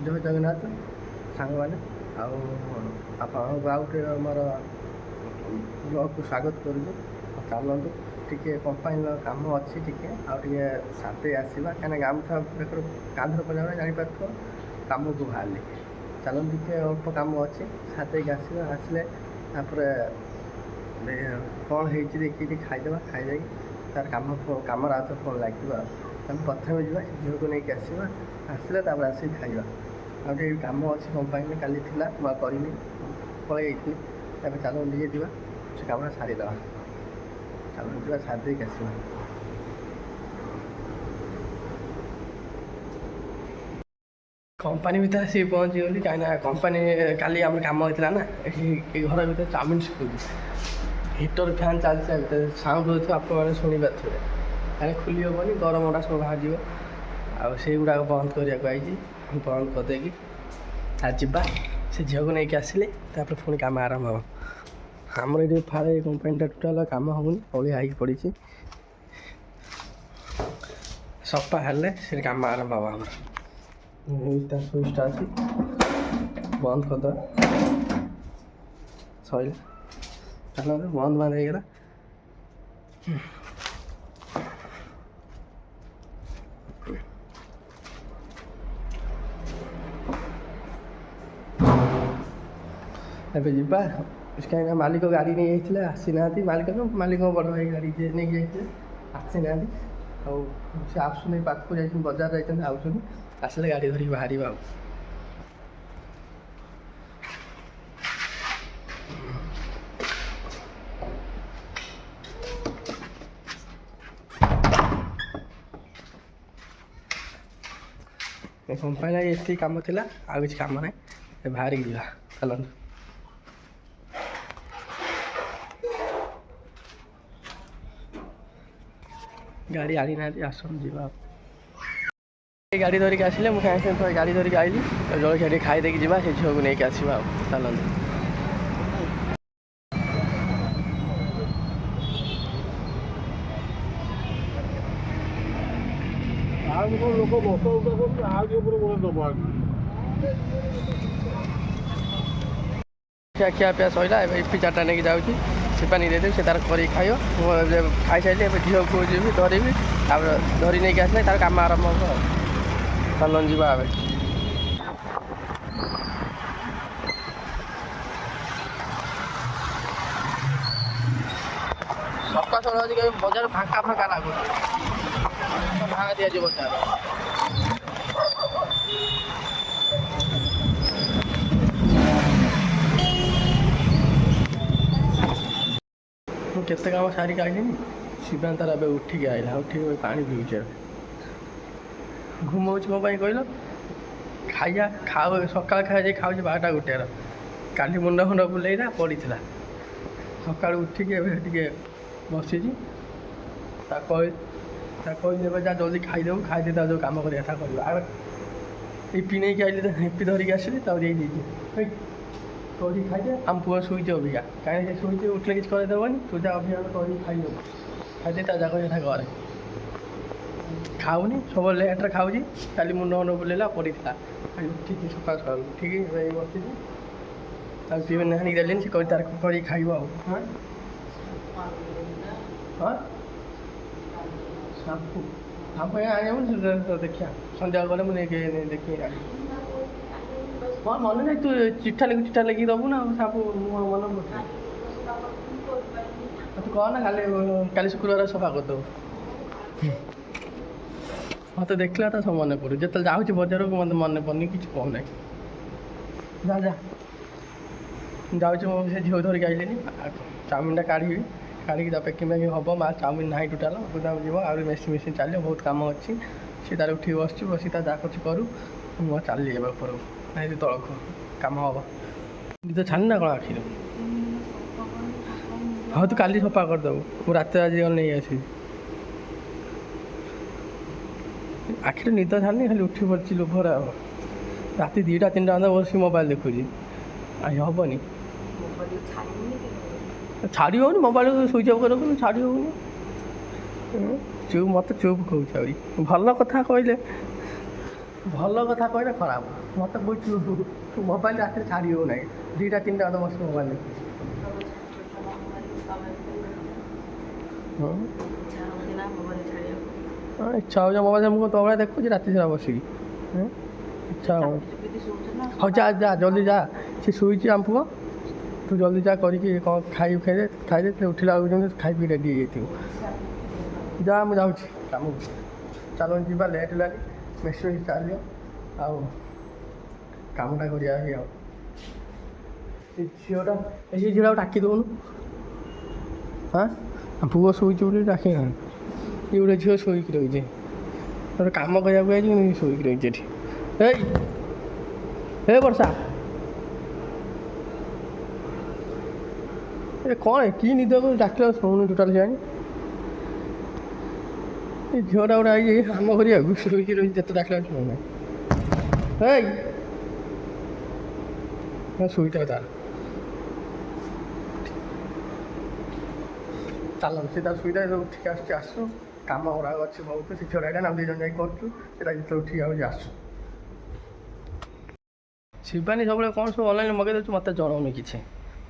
ଜୟ ଜଗନ୍ନାଥ ସାଙ୍ଗମାନେ। ଆଉ ଆପଣଙ୍କୁ ଆଉ ଗୋଟେ ଆମର ବ୍ଲଗ୍କୁ ସ୍ୱାଗତ କରୁଛୁ। ଚାଲନ୍ତୁ ଟିକେ କମ୍ପାନୀର କାମ ଅଛି, ଟିକେ ଆଉ ଟିକେ ସାଥେ ଆସିବା, କାହିଁକିନା ଗାମୁଛା ବେକର କାନ୍ଧର ପଡ଼ିଲା ଜାଣିପାରୁଥିବ କାମକୁ ବାହାରିଲି। ଚାଲନ୍ତୁ ଟିକେ ଅଳ୍ପ କାମ ଅଛି, ସାଥେଇକି ଆସିବା। ଆସିଲେ ତାପରେ କ'ଣ ହେଇଛି ଦେଖିକି ଟିକେ ଖାଇଦେବା, ଖାଇଦେଇକି ତାର କାମର ଆଉ ତ କ'ଣ ଲାଗିବ। ଆମେ ପ୍ରଥମେ ଯିବା ଝିଅକୁ ନେଇକି ଆସିବା, ଆସିଲେ ତାପରେ ଆସିକି ଖାଇବା। ଆଉ ଟିକେ କାମ ଅଛି କମ୍ପାନୀରେ, କାଲି ଥିଲା ମୁଁ ଆଉ କରିନି, ପଳେଇ ଯାଇଥିଲି। ଏବେ ଚାଲନ୍ତୁ ଟିକେ ଯିବା, ସେ କାମଟା ସାରିଦେବା। ଚାଲନ୍ତୁ ଯିବା, ସାରି ଦେଇକି ଆସିବା। କମ୍ପାନୀ ଭିତରେ ଆସିକି ପହଞ୍ଚିଗଲି, କାହିଁକିନା କମ୍ପାନୀ କାଲି ଆମର କାମ ହେଇଥିଲା ନା। ଏଇ ଘର ଭିତରେ ଚାଉମିନ ଶିଖୁଛି, ହିଟର ଫ୍ୟାନ୍ ଚାଲିଛି, ତା ଭିତରେ ସାଉଣ୍ଡ ହେଉଥିବ, ଆପଣମାନେ ଶୁଣିପାରୁଥିବେ। କାହିଁକି ଖୋଲି ହେବନି, ଗରମଟା ସବୁ ବାହାରିଯିବ। ଆଉ ସେଇଗୁଡ଼ାକ ବନ୍ଦ କରିବାକୁ ଆଇଛି, ବନ୍ଦ କରିଦେଇକି ଯିବା। ସେ ଝିଅକୁ ନେଇକି ଆସିଲେ ତାପରେ ପୁଣି କାମ ଆରମ୍ଭ ହେବ। ଆମର ଏଠି ଫାଳେ କମ୍ପାନୀଟା ଟୋଟାଲ କାମ ହେଉନି, ଅଳିଆ ହେଇକି ପଡ଼ିଛି। ସଫା ହେଲେ ସେ କାମ ଆରମ୍ଭ ହେବ ଆମର। ତା ସୁଇଚ୍ଟା ଅଛି, ବନ୍ଦ କରିଦେବା, ସରିଲା। ଚାଲନ୍ତୁ, ବନ୍ଦ ହେଇଗଲା। ଏବେ ଯିବା, କାହିଁକିନା ମାଲିକ ଗାଡ଼ି ନେଇ ଯାଇଥିଲେ, ଆସିନାହାନ୍ତି। ମାଲିକ ବଡ଼ ଭାଇ ଗାଡ଼ି ନେଇକି ଯାଇଥିଲେ, ଆସିନାହାନ୍ତି। ଆଉ ସେ ଆସୁନି, ପାଖକୁ ଯାଇଛନ୍ତି, ବଜାର ଯାଇଛନ୍ତି, ଆସୁଛନ୍ତି। ଆସିଲେ ଗାଡ଼ି ଧରିକି ବାହାରିବା। ଆଉ କମ୍ପାନୀ ଏତିକି କାମ ଥିଲା, ଆଉ କିଛି କାମ ନାହିଁ। ବାହାରିକି ଯିବା, ଚାଲନ୍ତୁ। ଗାଡ଼ି ଆଣିନାହାନ୍ତି, ଆସନ୍ତୁ ଯିବା। ଗାଡ଼ି ଧରିକି ଆସିଲେ, ମୁଁ ସାଙ୍ଗେ ସାଙ୍ଗେ ଗାଡ଼ି ଧରିକି ଆଇଲି। ଜଳଖିଆ ଟିକେ ଖାଇ ଦେଇକି ଯିବା, ସେ ଝିଅକୁ ନେଇକି ଆସିବା। ଆଉ ଚାଲନ୍ତୁ। ଲୋକ ବସ ଉଠା ଆଉ ଟିକେ ଉପରେ ଦବା ଖିଆପିଆ ସରିଲା। ଏବେ ଇପି ଚାରିଟା ନେଇକି ଯାଉଛି, ସିପାନି ଦେଇଦେବି, ସେ ତାର କରିକି ଖାଇବ। ମୁଁ ଖାଇସାରିଲି, ଏବେ ଝିଅକୁ ଯିବି ଧରିବି। ତାପରେ ଧରି ନେଇକି ଆସିଲେ ତାର କାମ ଆରମ୍ଭ ହେବ। ଆଉ ଚାଲନ୍ତୁ ଯିବା। ଏବେ ସକାଳ ଆଜି ବଜାର ଫାଙ୍କା ଲାଗୁଛି, ଭାଙ୍ଗା ଦିଆଯିବ ବଜାର। ମୁଁ କେତେ କାମ ସାରିକି ଆଇଲିନି। ଶିବାନ ତାର ଏବେ ଉଠିକି ଆଇଲା, ଉଠିକି ପାଣି ପିଉଛି। ଏବେ ଘୁମଉଛି କ'ଣ ପାଇଁ କହିଲ? ସକାଳ ଖାଇବା ଖାଉଛି 12ଟା 1ଟାର। କାଲି ମୁଣ୍ଡ ବୁଲେଇଲା, ପଡ଼ିଥିଲା। ସକାଳୁ ଉଠିକି ଏବେ ଟିକେ ବସିଛି। ତାକୁ କହିଲି ଏବେ ଯା ଜଲ୍ଦି ଖାଇଦେବୁ, ଖାଇଦେଇ ତା ଯେଉଁ କାମ କରିବା କଥା କରିବା। ଆଉ ଇପି ନେଇକି ଆଇଲି, ଇପି ଧରିକି ଆସିଲି, ତାକୁ ଦେଇଛି କରିକି ଖାଇଦେ। ଆମ ପୁଅ ଶୋଇଛି ଅବିକା, କାହିଁକି ସେ ଶୋଇଛି, ଉଠିଲେ କିଛି କରିଦେବନି। ତୁ ଯା ଅବିକା କରିକି ଖାଇଦେବୁ, ଖାଇଦେଇ ତା ଯାକ କଥା କରେ। ଖାଉନି, ସବୁବେଳେ ଲେଟ୍ରେ ଖାଉଛି। କାଲି ମୁଣ୍ଡ ବୁଲେଇଲା, ପଡ଼ିଥିଲା। ଉଠିକି ସକାଳୁ ଉଠିକି ଏବେ ବସିଛି। ତାକୁ ପିଇବେ ଆଣିକି ଦେଲିନି, ସେ ତାର କରିକି ଖାଇବ। ଆଉ ହଁ ସାମ୍ପୁ ଆଣିବ, ଦେଖିବା ସନ୍ଧ୍ୟାବେଳେ ଗଲେ ମୁଁ ନେଇକି ଦେଖିକି ଆଣିବି। ହଁ ମନେ ନାହିଁ, ତୁ ଚିଠା ଲେଖିକି ଦେବୁ ନା। ସାମ୍ପୁ ମନେ ପଡ଼ୁଛି, ତୁ କହନା। କାଲି ଶୁକ୍ରବାର ସଫା କରିଦେବୁ। ମୋତେ ଦେଖିଲା ତ ସବୁ ମନେ ପଡ଼ୁଛି। ଯେତେବେଳେ ଯାଉଛି ବଜାରକୁ ମୋତେ ମନେ ପଡ଼ୁନି, କିଛି କହୁନାହିଁ। ଯା ଯାଉଛି, ମୁଁ ସେ ଝିଅ ଧରିକି ଆଇଲିନି। ଚାଉମିନଟା କାଢ଼ିକି ତା ପ୍ୟାକିଂ ହେବ। ମା ଚାଉମିନ ନାହିଁ ଟୋଟାଲ, ଗୋଦାମ ଯିବ, ଆହୁରି ମେସିନ୍ ଚାଲିବ, ବହୁତ କାମ ଅଛି। ସେ ତାର ଉଠିକି ବସି ତା ଯାହା କରୁଛି କରୁ। ମୁଁ ଚାଲିଲି ଏବେ ଉପରକୁ, ନାଇଁ ତଳକୁ କାମ ହେବ। ନିଦ ଛାଡ଼ିନି ନା କ'ଣ ଆଖିରୁ? ହଉ ତୁ କାଲି ସଫା କରିଦେବୁ, ମୁଁ ରାତିରେ ଆଜି ନେଇ ଆସିବି। ଆଖିରେ ନିଦ ଛାଡ଼ିନି, ଖାଲି ଉଠି ପଡ଼ିଛି ଲୋଭରେ। ଆଉ ରାତି 2ଟା 3ଟା ପର୍ଯ୍ୟନ୍ତ ବସିକି ମୋବାଇଲ ଦେଖୁଛି। ଆଜି ହେବନି, ଛାଡ଼ି ହେଉନି। ମୋବାଇଲକୁ ସୁଇଚ୍ ଅଫ୍ କରି ରଖୁନି, ଛାଡ଼ି ହେଉନି। ମୋତେ ଚୁପ୍ କହୁଛି। ଆହୁରି ଭଲ କଥା କହିଲେ ଭଲ କଥା କହିଲେ ଖରାପ ମୋତେ କହୁଛୁ ମୋବାଇଲ ରାତିରେ ଛାଡ଼ି ହେଉନାହିଁ 2ଟା 3ଟା ଅଧ ବସି ମୋବାଇଲ ଦେଖୁଛି। ଇଚ୍ଛା ହେଉଛି ମୋବାଇଲ ମୁଁ ତବେଳେ ଦେଖୁଛି ରାତି ସାରା ବସିକି ଇଚ୍ଛା ହଉ ହଉ ଯା ଯା ଜଲ୍ଦି ଯା ସେ ଶୋଇଛି ଆମ ପୁଅ ତୁ ଜଲ୍ଦି ଯା କରିକି କ'ଣ ଖାଇଦେ ସେ ଉଠିଲା ବେଳକୁ ଯେମିତି ଖାଇ ପିଇ ରେଡ଼ି ହେଇଯାଇଥିବ। ଯା ମୁଁ ଯାଉଛି କାମକୁ ଚାଲ ଯିବା ଲେଟ୍ ହେଲାନି ମେସିନ୍ ଚାଲିବ ଆଉ କାମଟା କରିବା ଆଉ ଏ ଝିଅଟା ଏଇ ଝିଅଟାକୁ ଡାକି ଦେଉନୁ ହଁ ପୁଅ ଶୋଇଛି ବୋଲି ଡାକି ନାହାନ୍ତି ଇଏ ଗୋଟେ ଝିଅ ଶୋଇକି ରହିଛି ଗୋଟେ କାମ କରିବାକୁ ଯାଇଛି କିନ୍ତୁ ଶୋଇକି ରହିଛି ଏଠି ଏଇ ହେ ବର୍ଷା ଏ କ'ଣ କି ନିଦ ଡାକିଲା ଶୁଣୁନି ଟୋଟାଲ୍ ଜାଣି ଏ ଝିଅଟା ଗୋଟେ ଆଇଛି କାମ କରିବାକୁ ଶୋଇକି ରହିଛି ଯେତେ ଡାକିଲା ଶୁଣୁନାହିଁ ଏଇ ଶୋଇଥାଉ ତାର ଚାଲ ସେ ତାର ସୁବିଧା ସବୁ ଉଠିକି ଆସୁଛି ଆସୁ କାମ ଗୁଡ଼ାକ ଅଛି ବହୁତ ସେ ଝିଅଟା ଏଇଟା ଆମେ 2 ଜଣ ଯାଇକି କରୁଛୁ ସେଟା ଯେତେବେଳେ ଉଠିକି ଆସୁଛି ଆସୁ ଶିବାନୀ ସବୁବେଳେ କ'ଣ ସବୁ ଅନଲାଇନ୍ ମଗେଇ ଦେଉଛି ମୋତେ ଜଣାଉନି କିଛି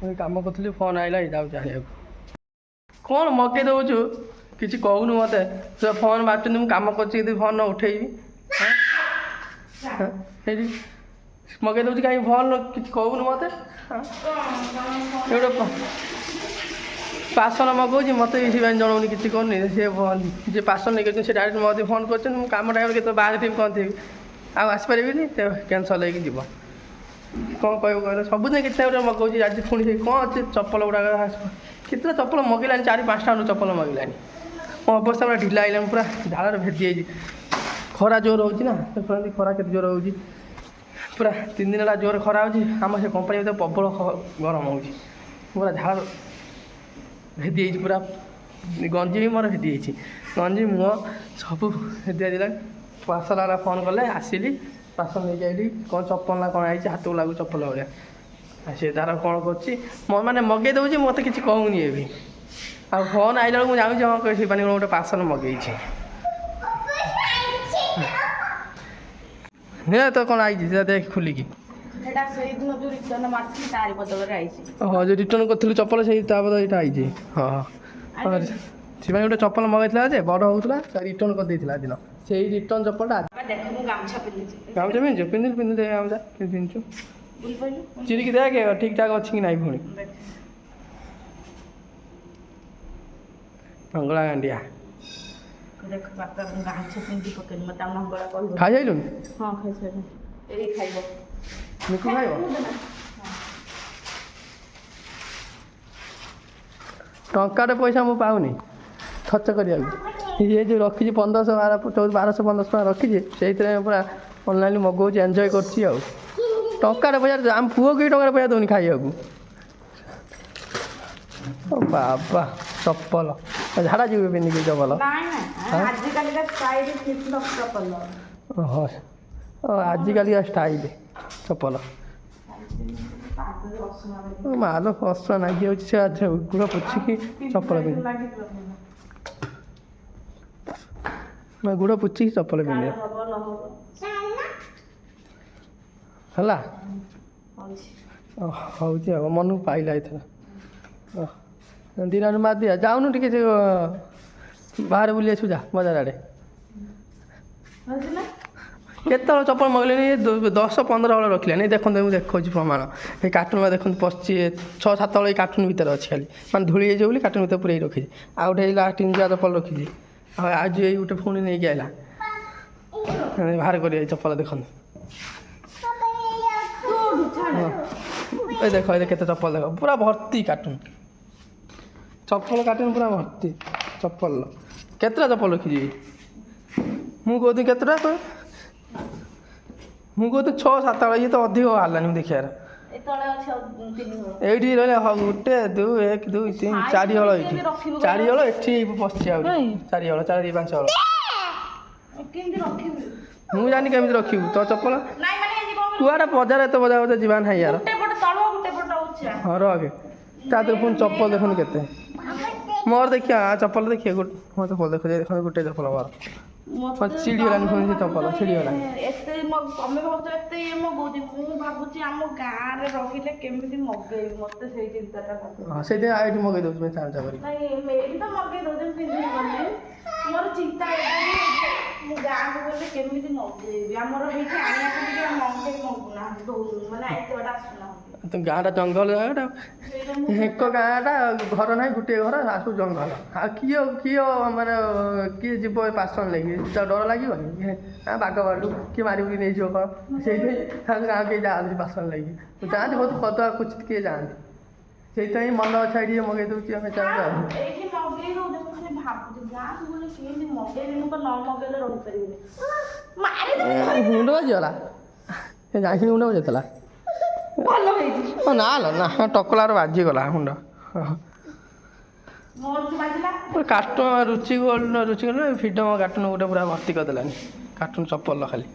ମୁଁ କାମ କରୁଥିଲି ଫୋନ୍ ଆଇଲା ଯାଉଛି ଆଣିବାକୁ କ'ଣ ମଗେଇ ଦେଉଛୁ କିଛି କହୁନୁ ମୋତେ ତୁ ଫୋନ୍ ବାଟୁନି ମୁଁ କାମ କରୁଛି ଯଦି ଫୋନ୍ ନ ଉଠେଇବି ସେଇଠି ମଗେଇ ଦେଉଛି କାହିଁକି ଫୋନ୍ କିଛି କହୁନୁ ମୋତେ ଗୋଟେ ପାର୍ସଲ ମଗାଉଛି ମୋତେ ବି ଶିବାନୀ ଜଣାଉନି କିଛି କରୁନି ସେ ଯିଏ ପାର୍ସଲ ନେଇକି ସେ ଡାଇରେକ୍ଟ ମୋତେ ଫୋନ୍ କରୁଛନ୍ତି ମୁଁ କାମ ଟାଇମ୍ରେ କେତେବେଳେ ବାହାରେ ଥିବି କ'ଣ ଥିବି ଆଉ ଆସିପାରିବିନି ତ କ୍ୟାନସଲ୍ ହେଇକି ଯିବ କ'ଣ କହିବ କହିଲେ ସବୁଦିନ କିଛି ଗୋଟେ ମଗାଉଛି ଆଜି ପୁଣି ସେ କ'ଣ ଅଛି ଚପଲ ଗୁଡ଼ାକ କେତେଟା ଚପଲ ମଗେଇଲାନି 4-5ଟା ଖଣ୍ଡେ ଚପଲ ମଗେଇଲାନି ମୋ ଅବସ୍ଥା ପୁରା ଢିଲା ହେଇଲାଣି ପୁରା ଝାଳରେ ଭେଦି ଯାଇଛି ଖରା ଜୋର ହେଉଛି ନା ଦେଖୁନାହାନ୍ତି ଖରା କେତେ ଜୋର ହେଉଛି ପୁରା 3 ଦିନ ହେଲା ଜୋର ଖରା ହେଉଛି ଆମ ସେ କମ୍ପାନୀ ଭିତରେ ପ୍ରବଳ ଗରମ ହେଉଛି ପୁରା ଝାଳ ଭେଦି ଯାଇଛି ପୁରା ଗଞ୍ଜି ବି ମୋର ଭେଦି ଯାଇଛି ଗଞ୍ଜି ମୁହଁ ସବୁ ଭେଦି ଯାଇଲାଣି ପାର୍ସଲ ବାଲା ଫୋନ୍ କଲେ ଆସିଲି ପାର୍ସଲ ନେଇକି ଆଇଲି କ'ଣ ଚପଲ ନା କ'ଣ ଆଇଛି ହାତକୁ ଲାଗୁ ଚପଲ ଭଳିଆ ସେ ତାର କ'ଣ କରୁଛି ମାନେ ମଗେଇ ଦେଉଛି ମୋତେ କିଛି କହୁନି ଏବେ ଆଉ ଫୋନ୍ ଆଇଲା ବେଳକୁ ମୁଁ ଜାଣୁଛି ହଁ ଶିବାନୀ ଗୋଟେ ପାର୍ସଲ ମଗେଇଛି ତ କ'ଣ ଆଇଛି ସେଟା ଦେଖ ଖୋଲିକି ଓହୋ ଯେଉଁ ରିଟର୍ନ କରିଥିଲୁ ଚପଲ ସେଇ ତା ବଦଳ ଏଇଟା ଆଇଛି ହଁ ହଁ ଶିବାନୀ ଗୋଟେ ଚପଲ ମଗାଇଥିଲା ଯେ ବଡ଼ ହେଉଥିଲା ରିଟର୍ନ କରିଦେଇଥିଲା ଦିନ ସେଇ ରିଟର୍ନ ଚପଲଟା ଗାମୁଛା ପିନ୍ଧୁଛୁ ପିନ୍ଧିଲି ଦେଖ ଗାମୁଛା ପିନ୍ଧୁଛୁ ଚିରିକି ଦେଖେ ଠିକ୍ ଠାକ୍ ଅଛି କି ନାହିଁ ପୁଣି ମଙ୍ଗଳା ଗାଣ୍ଡିଆ ଖାଇସାରିଲୁଣି ମିକୁ ଖାଇବ ଟଙ୍କାଟେ ପଇସା ମୁଁ ପାଉନି ଖର୍ଚ୍ଚ କରିବାକୁ ଇଏ ଯେଉଁ ରଖିଛି 1200-1500 ଟଙ୍କା ରଖିଛି ସେଇଥିରେ ପୁରା ଅନଲାଇନ୍ ମଗାଉଛି ଏନ୍ଜୟ କରୁଛି ଆଉ ଟଙ୍କାଟେ ପଇସା ଆମ ପୁଅକୁ ବି ଟଙ୍କାଟେ ପଇସା ଦେଉନି ଖାଇବାକୁ ଓ ବାବା ଚପଲ ଝାଡ଼ା ଯିବେ ପିନ୍ଧିକି ଚପଲ ଓହୋ ଆଜିକାଲିକା ଷ୍ଟାଇଲ୍ ଚପଲ ମାଲ ଅସନା ନାଗି ଯାଉଛି ସେ ଗୁଡ଼ ପୋଛିକି ଚପଲ ପିନ୍ଧି ଗୁଡ଼ ପୋଛିକି ଚପଲ ପିନ୍ଧେ ହେଲା ହେଉଛି ଆଉ ମନକୁ ପାଇଲା ଏଥର ଦିନରେ ମାରିଦିଆ ଯାଉନୁ ଟିକେ ସେ ବାହାରେ ବୁଲି ଆସିବୁ ଯା ବଜାର ଆଡ଼େ କେତେବେଳେ ଚପଲ ମଗିଲେଣି 10-15 ହଳ ରଖିଲାନି ଦେଖନ୍ତୁ ମୁଁ ଦେଖାଉଛି ପ୍ରମାଣ ଏଇ କାର୍ଟୁନ୍ ଦେଖନ୍ତୁ ପଶିଛି 6-7 ହଳ ଏଇ କାର୍ଟୁନ୍ ଭିତରେ ଅଛି ଖାଲି ମାନେ ଧୂଳି ହେଇଯିବ ବୋଲି କାର୍ଟୁନ୍ ଭିତରେ ପୁରେଇ ରଖିଛି ଆଉ ଗୋଟେ ଏଇ ଲାଷ୍ଟ ଇଞ୍ଜିଆ ଚପଲ ରଖିଛି ଆଉ ଆଜି ଏଇ ଗୋଟେ ପୁଣି ନେଇକି ଆଇଲା ବାହାର କରି ଏଇ ଚପଲ ଦେଖନ୍ତୁ ଏ ଦେଖ କେତେ ଚପଲ ଦେଖ ପୁରା ଭର୍ତ୍ତି କାର୍ଟୁନ୍ ଚପଲ କାର୍ଟୁନ୍ ପୁରା ଭର୍ତ୍ତି ଚପଲ କେତେଟା ଚପଲ ରଖିଛି ମୁଁ କହୁଥିଲି କେତେଟା ମୁଁ କହୁଥିଲି 6-7 ହଳ ଇଏ ତ ଅଧିକ ବାହାରିଲାନି ମୁଁ ଦେଖିବାର ଏଇଠି ରହିଲେ 1 2 1 2 3 4 ହଳ ଏଇଠି 4 ହଳ ଏଠି ପଶିଛି ଆଉ 4 ହଳ 4-5 ହଳ ମୁଁ ଜାଣି କେମିତି ରଖିବୁ ତୋ ଚପଲ କୁଆଡ଼େ ବଜାର ଏତେ ବଜାର ଯିବା ନାହିଁ ୟାର ହଁ ରଖେ ତା ଦେହରେ ପୁଣି ଚପଲ ଦେଖନ୍ତୁ କେତେ ମୋର ଦେଖିବା ଚପଲ ଦେଖିବା ମୋର ଚପଲ ଦେଖ ଗୋଟେ ଚପଲ ମୋର ଚିଡ଼ିଗଲାନି ପୁଣି ସେ ଚପଲ ଛିଡ଼ିଗଲାନି। ଏତେ ତମେ ଭାବୁଛ ଏତେ ଇଏ ମଗଉଛି, ମୁଁ ଭାବୁଛି ଆମ ଗାଁରେ ରହିଲେ କେମିତି ମଗେଇବି, ମତେ ସେଇ ଚିନ୍ତାଟା କରୁଛି। ହଁ ସେଇଥିପାଇଁ ଏଇଠି ମଗେଇ ଦେଉଛି ଚାହା ଚାହା କରିକି। ନାଇଁ ଏଇଠି ତ ମଗେଇ ଦଉଛନ୍ତି ପିନ୍ଧିବି ବୋଲି, ମୋର ଚିନ୍ତା ଏଇଠି ମୁଁ ଗାଁକୁ ଗଲେ କେମିତି ମଗେଇବି, ଆମର ହେଇଠି ଆଣିବାକୁ ଟିକେ ମଙ୍ଗୁନାହାନ୍ତି, ମାନେ ଏତେ ବାଟ ଆସୁନାହାନ୍ତି। ତ ଗାଁଟା ଜଙ୍ଗଲ ଜାଗାଟା, ଏକ ଗାଁଟା ଘର ନାହିଁ, ଗୋଟିଏ ଘର ଆସୁ ଜଙ୍ଗଲ। ଆଉ କିଏ ମାନେ କିଏ ଯିବ ଏ ପାର୍ସଲ ନେଇକି, ଡର ଲାଗିବନି ବାଘ ବାଲୁ କିଏ ମାରିବୁକି ନେଇଯିବ କ'ଣ, ସେଇଥିପାଇଁ ତାଙ୍କ ଗାଁ କେହି ଯାଆନ୍ତି ପାର୍ସଲ ନେଇକି, ଯାଆନ୍ତି ବହୁତ କଦା କୁଚିତ କିଏ ଯାଆନ୍ତି। ସେଇଥିପାଇଁ ମନ ଅଛି ଏଠି ମଗେଇ ଦେଉଛି ଆମେ ଚାହୁଁଛୁ ଆଉ। ଏଇଠି ମଗେଇ ଦଉଛି, ମୁଁ ଖାଲି ଭାବୁଛି ଗାଁକୁ ଗଲେ କେମିତି ମଗେଇବି, ମୁଁ ତ ନ ମଗେଇଲେ ରହିପାରିବିନି। ମୁଣ୍ଡ ବାଜିଗଲା, ଯାଇକି ମୁଣ୍ଡ ବାଜିଥିଲା। ଭଲ ହେଇଛି ନା ନା ଟକଲାର ବାଜିଗଲା ମୁଣ୍ଡ। କାର୍ଟୁନ ରୁଚି ଗଲେ ଫ୍ରିଡମ କାର୍ଟୁନ ଗୋଟେ ପୁରା ଭର୍ତ୍ତି କରିଦେଲାନି, କାର୍ଟୁନ ଚପଲ ଖାଲି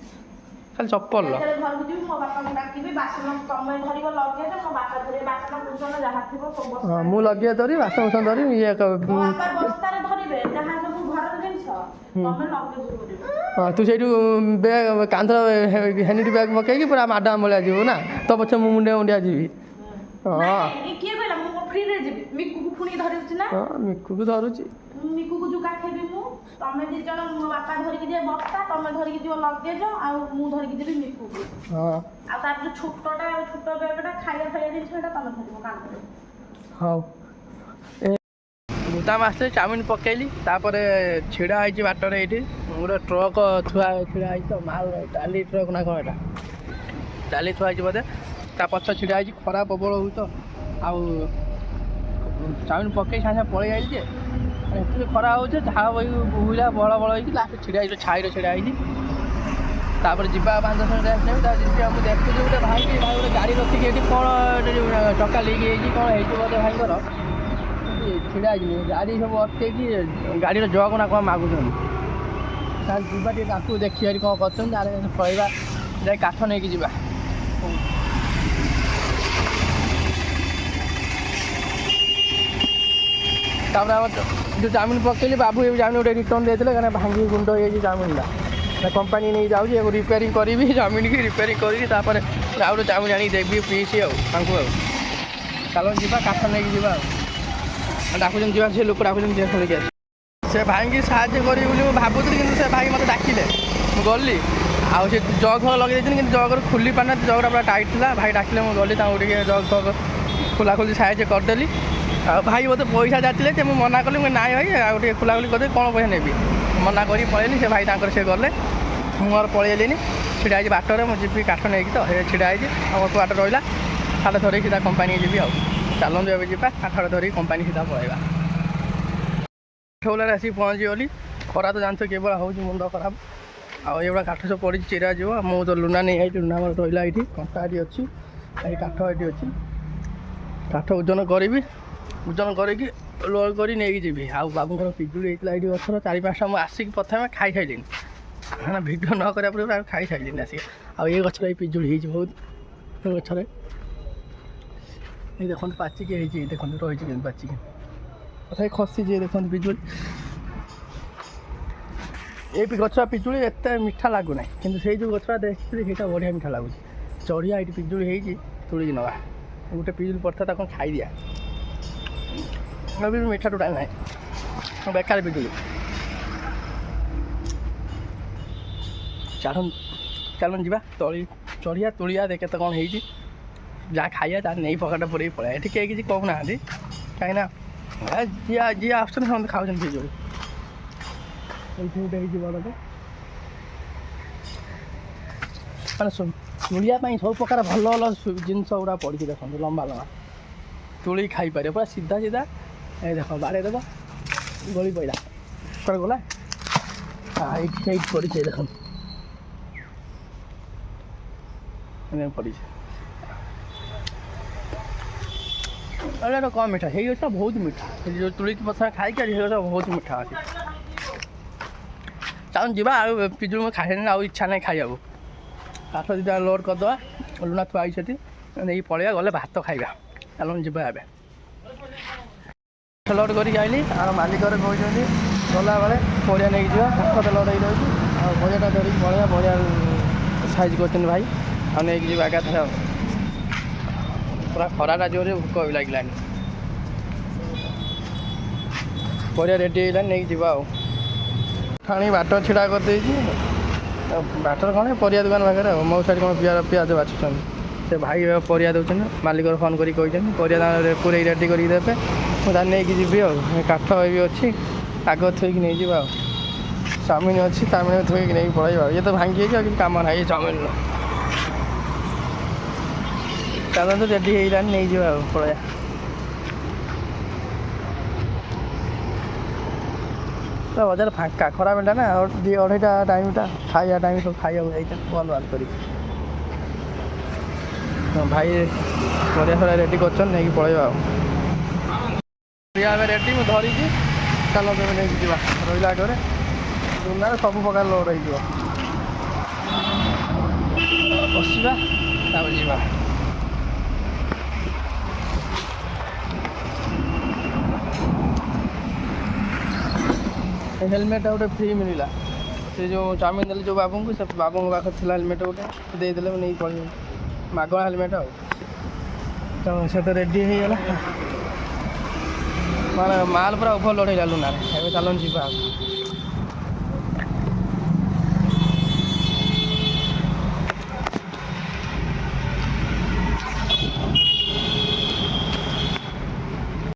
ଚପଲ। ଘରକୁ ଯିବି ମୋ ବାପାଙ୍କୁ ଡାକିବି, ବାସନ ତମେ ଧରିବ ଲଗେଜ, ମୋ ବାପା ଧରିବେ ବାସନ କୁସନ ଯାହା ଥିବ ସବୁ। ମୁଁ ଲଗେଜ ଧରିବି, ବାସନ କୁସନ ଧରିବି, ଇଏ ବସ୍ତାରେ ଧରିବେ ଯାହା ସବୁ ଘରର ଜିନିଷ, ତମେ ଲଗେଜ ଧରିବ। ହଁ ତୁ ସେଇଠୁ କାନ୍ଧ ହେନିଟି ବ୍ୟାଗ୍ ପକେଇକି ପୁରା ମାଡାମ ଭଳିଆ ଯିବୁ ନା, ତୋ ପଛେ ମୁଁ ମୁଣ୍ଡିଆ ଯିବି। ହଁ କିଏ କହିଲା ମୁଁ ଫ୍ରିରେ ଯିବି, ମିକୁକୁ ପୁଣି ଧରୁଛି ନା। ହଁ ମିକୁକୁ ଧରୁଛି, ମିକୁକୁ ଯୋଉ କାଖେଇବି ମୁଁ, ତମେ ଦି ଜଣ ମୋ ବାପା ଧରିକି ଯିବେ ବସ୍ତା, ତମେ ଧରିକି ଯିବ ଲଗେଜ, ଆଉ ମୁଁ ଧରିକି ଯିବି ମିକୁକୁ। ହଁ ଆଉ ତାର ଯୋଉ ଛୋଟ ବ୍ୟାଗଟା ଖାଇବା ଜିନିଷ ସେଟା ତମେ ଧରିବ କାନ୍ଧରେ। ହଉ ଗୋଦାମ ଆସିଲେ ଚାଉମିନ ପକେଇଲି, ତାପରେ ଛିଡ଼ା ହେଇଛି ବାଟରେ ଏଇଠି ଗୋଟେ ଟ୍ରକ୍ ଛିଡ଼ା ହେଇଛି ତ, ମାଲ ଡାଲି ଟ୍ରକ୍ ନା କ'ଣ ଏଇଟା, ଡାଲି ଥୁଆ ହେଇଛି ବୋଧେ, ତା ପଛ ଛିଡ଼ା ହେଇଛି, ଖରା ପ୍ରବଳ ହେଉଛି ତ, ଆଉ ଚାଉମିନ ପକେଇ ସାଙ୍ଗେ ସାଙ୍ଗେ ପଳେଇ ଆଇଲି ଯେ ଏତେ ଖରା ହେଉଛି, ଝାଳ ବହି ବୁହିଲା ବଳ ହେଇକି ଲାଷ୍ଟ ଛିଡ଼ା ହେଇଛି, ଛାଇରେ ଛିଡ଼ା ହେଇଛି। ତାପରେ ଯିବା 5-10 ମିନିଟ୍ ଆସିଲେ ତା ଯିବି। ମୁଁ ଦେଖୁଛି ଗୋଟେ ଭାଇ ଗୋଟେ ଗାଡ଼ି ରଖିକି ଏଠି କ'ଣ ଚକା ଲିକ୍ ହେଇଛି କ'ଣ ହେଇଛି ବୋଧେ ଭାଇଙ୍କର, ଛିଡ଼ା ହେଇଛି ଗାଡ଼ି ସବୁ ଅଟକେଇକି ଗାଡ଼ିର ଜଗ୍ ନା କ'ଣ ମାଗୁଛନ୍ତି। ତାହେଲେ ଯିବା ଟିକେ ତାକୁ ଦେଖିବା କ'ଣ କରୁଛନ୍ତି, ତାହେଲେ ପଳେଇବା ଯାଇ କାଠ ନେଇକି ଯିବା। ତାପରେ ଆମର ଯେଉଁ ଚାଉମିନ ପକେଇଲି, ବାବୁ ଏ ଚାଉମିନ ଗୋଟେ ରିଟର୍ନ ଦେଇଥିଲେ, କାରଣ ଭାଙ୍ଗି ଗୁଣ୍ଡ ହେଇଯାଇଛି ଚାଉମିନଟା, କମ୍ପାନୀ ନେଇ ଯାଉଛି, ଏକୁ ରିପେୟାରିଂ କରିବି ଚାଉମିନକି, ରିପେୟାରିଂ କରିକି ତାପରେ ଆଉ ଗୋଟେ ଚାଉମିନ ଆଣିକି ଦେବି ପିଇସି ଆଉ ତାଙ୍କୁ। ଆଉ ଚାଲ ଯିବା କାଠ ନେଇକି ଯିବା ଆଉ, ଡାକୁଛନ୍ତି ଯିବା, ସେ ଲୋକ ଡାକୁଛନ୍ତି ଯିବା ଖେଳିକି ଆସି। ସେ ଭାଇକି ସାହାଯ୍ୟ କରିବି ବୋଲି ମୁଁ ଭାବୁଥିଲି, କିନ୍ତୁ ସେ ଭାଇ ମୋତେ ଡାକିଲେ, ମୁଁ ଗଲି। ଆଉ ସେ ଜଗ୍ ଫଗ୍ ଲଗେଇ ଦେଇଥିଲି, କିନ୍ତୁ ଜଗ୍ର ଖୋଲି ପାରିନାହାନ୍ତି, ଜଗ୍ଟା ପୁରା ଟାଇଟ୍ ଥିଲା। ଭାଇ ଡାକିଲେ ମୁଁ ଗଲି, ତାଙ୍କୁ ଟିକେ ଜଗ୍ ଫଗ୍ ଖୋଲାଖୋଲି ସାହାଯ୍ୟ କରିଦେଲି। ଆଉ ଭାଇ ମୋତେ ପଇସା ଯାଚିଲେ ଯେ ମୁଁ ମନା କଲି, ମୁଁ ନାଇଁ ଭାଇ ଆଉ ଟିକେ ଖୋଲାଖୋଲି କରିଦେବି, କ'ଣ ପଇସା ନେବି, ମନା କରିକି ପଳେଇଲି। ସେ ଭାଇ ତାଙ୍କର ସେ ଗଲେ, ମୁଁ ମୋର ପଳେଇଲିନି, ଛିଡ଼ା ହେଇଛି ବାଟରେ। ମୁଁ ଯିବି କାଠ ନେଇକି ତ, ଛିଡ଼ା ହେଇଛି, ଆଉ ଅଳ୍ପ ବାଟ ରହିଲା, କାଠ ଧରିକି ସିଧା କମ୍ପାନୀ ଯିବି। ଆଉ ଚାଲନ୍ତୁ ଏବେ ଯିବା, କାଠଟା ଧରିକି କମ୍ପାନୀ ସିଧା ପଳେଇବା। ଠୋଲାରେ ଆସିକି ପହଞ୍ଚିଗଲି, ଖରା ତ ଜାଣିଛ କେବଳ ହେଉଛି, ମୁଣ୍ଡ ଖରାପ। ଆଉ ଏଇଭଳିଆ କାଠ ସବୁ ପଡ଼ିଛି, ଚିରା ଯିବ। ମୁଁ ତ ଲୁନା ନେଇ ଆଇଛି, ଲୁନା ଆମର ରହିଲା ଏଇଠି, କଣ୍ଟା ଏଠି ଅଛି, ଏଇ କାଠ ଏଠି ଅଛି। କାଠ ଓଜନ କରିବି, ଓଜନ କରିକି ଲୋଡ଼ କରି ନେଇକି ଯିବି। ଆଉ ବାବୁଙ୍କର ପିଜୁଳି ହେଇଥିଲା ଏଇଠି ଗଛର 4-5ଟା, ମୁଁ ଆସିକି ପ୍ରଥମେ ଖାଇସାରିଲିଣି, କାରଣ ଭିଡ଼ିଓ ନ କରିବା ପୂର୍ବରୁ ଆଉ ଖାଇସାରିଲିଣି ଆସିକି। ଆଉ ଏଇ ଗଛରେ ଏଇ ପିଜୁଳି ହେଇଛି ବହୁତ, ଏ ଗଛରେ ଏଇ ଦେଖନ୍ତୁ ପାଚିକି ହେଇଛି, ଦେଖନ୍ତୁ ରହିଛି କେମିତି ପାଚିକି, ତଥାପି ଖସିଛି, ଦେଖନ୍ତୁ ପିଜୁଳି। ଏଇ ଗଛଟା ପିଜୁଳି ଏତେ ମିଠା ଲାଗୁନାହିଁ, କିନ୍ତୁ ସେଇ ଯେଉଁ ଗଛଟା ଦେଖିଥିଲି ସେଇଟା ବଢ଼ିଆ ମିଠା ଲାଗୁଛି। ଚଢ଼ିଆ ଏଇଠି ପିଜୁଳି ହେଇଛି, ତୋଳିକି ନେବା। ଗୋଟେ ପିଜୁଳି ପଡ଼ିଥିଲା, ତାକୁ ଖାଇଦିଆ, ବି ମିଠା ଟୋଟାଲ ନାହିଁ, ବେକାର ପିଜୁଳି। ଚାଲନ୍ତୁ ଯିବା, ଚଢ଼ିଆ ତୋଳିଆ, ଦେଖ କେତେ କ'ଣ ହେଇଛି, ଯାହା ଖାଇବା ତାର ନେଇ ପକେଟ ପୁରେଇକି ପଳାଇବା। ଏଠି କେହି କିଛି କହୁନାହାନ୍ତି, କାହିଁକିନା ଯିଏ ଆସୁଛନ୍ତି ସମସ୍ତେ ଖାଉଛନ୍ତି ପିଜୁଳି। ଏଇଠି ଗୋଟେ ହେଇଛି ବଡ଼ଟେ, ମାନେ ତୁଳିଆ ପାଇଁ ସବୁ ପ୍ରକାର ଭଲ ଭଲ ଜିନିଷ ଗୁଡ଼ା ପଡ଼ିଛି, ଦେଖନ୍ତୁ ଲମ୍ବା ଲମ୍ବା, ତୁଳିକି ଖାଇପାରିବ ପୁରା ସିଧା ସିଧା। ଏଇ ଦେଖ ବାଡ଼େଇ ଦେବ, ଗଳି ପଇଲା, କୁଆଡ଼େ ଗଲା, ଏଇଠି ପଡ଼ିଛି, ଦେଖନ୍ତୁ ପଡ଼ିଛି। ଏଇଟା କମ୍ ମିଠା, ସେଇ ଗଛଟା ବହୁତ ମିଠା, ଯେଉଁ ତୁଳିକି ପଛରେ ଖାଇକି ସେଇ ଗଛଟା ବହୁତ ମିଠା ଅଛି। ଚାଲନ୍ତୁ ଯିବା, ଆଉ ପିଜୁଳି ମୁଁ ଖାଇନି, ଆଉ ଇଚ୍ଛା ନାହିଁ ଖାଇବାକୁ। କାଠ ଦୁଇଟା ଲୋଡ଼ କରିଦେବା, ଲୁନା ଥୁଆ ହେଇଛି ସେଠି, ନେଇକି ପଳେଇବା, ଗଲେ ଭାତ ଖାଇବା। ଚାଲନ୍ତୁ ଯିବା ଏବେ। ଲୋଡ଼ କରିକି ଆଇଲି, ଆଉ ମାଲିକରେ କହୁଛନ୍ତି ଗଲାବେଳେ ପରିବା ନେଇକି ଯିବା କାଠ ତେଲ ଦେଇକି ରହିଛି ଆଉ ପରିବାଟା ଧରିକି ପଳେଇବା ପରିବା ସାଇଜ୍ କରୁଛନ୍ତି ଭାଇ ଆଉ ନେଇକି ଯିବା ଏକାଥରେ ଆଉ ପୁରା ଖରାଟା ଜୋରରେ ଭୋକ ବି ଲାଗିଲାଣି ପରିବା ରେଡ଼ି ହେଇଗଲାଣି ନେଇକି ଯିବା ଆଉ ଖାଣି ବାଟ ଛିଡ଼ା କରିଦେଇଛି ବାଟରେ କ'ଣ ପରିବା ଦୋକାନ ପାଖରେ ଆଉ ମୋ ସାଇଡ଼୍ କ'ଣ ପିଆଜ ବାଛୁଛନ୍ତି ସେ ଭାଇ ପରିବା ଦେଉଛନ୍ତି ମାଲିକର ଫୋନ୍ କରିକି କହିଛନ୍ତି ପରିବା ତାଙ୍କର ପୁରେଇ ରେଡ଼ି କରିକି ଦେବେ ମୁଁ ତାର ନେଇକି ଯିବି ଆଉ କାଠ ବି ଅଛି ଆଗ ଥୋଇକି ନେଇଯିବା ଆଉ ଚାଉମିନ ଅଛି ଚାଉମିନ ଥୋଇକି ନେଇକି ପଳେଇବା ଇଏ ତ ଭାଙ୍ଗି ଯାଇଛି ଆଉ କିଛି କାମ ନାହିଁ ଚାଉମିନର ଚାଲନ୍ତୁ ରେଡ଼ି ହେଇଗଲାଣି ନେଇଯିବା ଆଉ ପଳେଇବା ବଜାର ଫାଙ୍କା ଖରାବେଳଟା ନା 2-2:30 ଟାଇମ୍ଟା ଖାଇବା ଟାଇମ୍ ସବୁ ଖାଇବାକୁ ଯାଇଥାଏ ବନ୍ଦ ବାନ୍ଦ କରିକି ଭାଇ ପରିବା ଫରିବା ରେଡ଼ି କରୁଛନ୍ତି ନେଇକି ପଳେଇବା ଆଉ ପରିବା ଏବେ ରେଡ଼ି ମୁଁ ଧରିଛି ଚାଲନ୍ତୁ ଏବେ ନେଇକି ଯିବା ରହିଲା ଆଗରେ ଦୁନିଆରେ ସବୁ ପ୍ରକାର ଲୋଡ଼ ହେଇଯିବ ବସିବା ତାପରେ ଯିବା ହେଲମେଟ୍ଟା ଗୋଟେ ଫ୍ରି ମିଳିଲା ସେ ଯେଉଁ ଚାଉମିନ ଦେଲେ ଯେଉଁ ବାବୁଙ୍କୁ ସେ ବାବୁଙ୍କ ପାଖରେ ଥିଲା ହେଲମେଟ୍ ଗୋଟେ ଦେଇଦେଲେ ମୁଁ ନେଇକି ପଳେଇବି ମାଗଣା ହେଲମେଟ୍ ଆଉ ତ ସେ ତ ରେଡ଼ି ହେଇଗଲା ମାନେ ମାଲ ପୁରା ଓଭରଲୋଡ଼ ହେଇଗଲା ଲୁନାରେ ଏବେ ଚାଲନ୍ତୁ ଯିବା ଆଉ